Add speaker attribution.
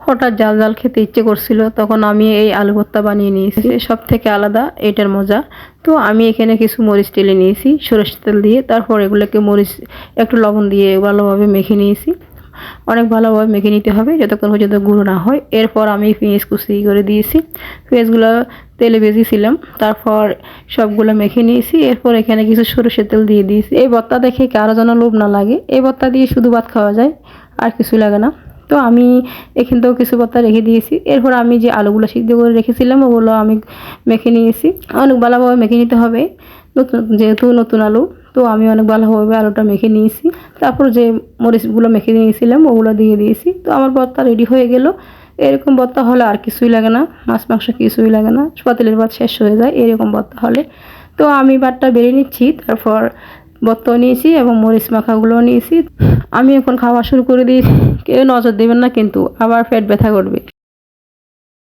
Speaker 1: হঠাৎ জাল জাল খেতে ইচ্ছে করছিল, তখন আমি এই আলু ভর্তা বানিয়ে নিয়েছি। সব থেকে আলাদা এটার মজা। তো আমি এখানে কিছু মরিচ টেলে নিয়েছি সরষের তেল দিয়ে, তারপর এগুলোকে মরিচ একটু লবণ দিয়ে ভালোভাবে মেখে নিয়েছি। অনেক ভালোভাবে মেখে নিতে হবে যতক্ষণ পর্যন্ত গুঁড়ো না হয়। এরপর আমি পেঁয়াজ কুচি করে দিয়েছি, পেঁয়াজগুলো তেলে ভেজেছিলাম, তারপর সবগুলো মেখে নিয়েছি। এরপর এখানে কিছু সরষের তেল দিয়ে দিয়েছি। এই ভর্তা দেখে কারো যেন লোভ না লাগে, এই ভর্তা দিয়ে শুধু ভাত খাওয়া যায়, আর কিছু লাগে না। তো আমি এখান থেকেও কিছু ভর্তা রেখে দিয়েছি। এরপর আমি যে আলুগুলো সিদ্ধ করে রেখেছিলাম ওগুলো আমি মেখে নিয়েছি। অনেক ভালোভাবে মেখে নিতে হবে, যেহেতু নতুন আলু, তো আমি অনেক ভালোভাবে আলুটা মেখে নিয়েছি। তারপর যে মরিচগুলো মেখে নিয়েছিলাম ওগুলো দিয়ে দিয়েছি। তো আমার ভর্তা রেডি হয়ে গেল। এরকম ভর্তা হলে আর কিছুই লাগে না, মাছ মাংস কিছুই লাগে না, পাতিলের ভাত শেষ হয়ে যায় এরকম ভর্তা হলে। তো আমি ভাতটা বেড়ে নিচ্ছি, তারপর ভর্তাও নিয়েছি এবং মরিচ মাখাগুলোও নিয়েছি। আমি এখন খাওয়া শুরু করে দিয়েছি। কেউ নজর দেবেন না কিন্তু, আবার পেট ব্যথা করবে।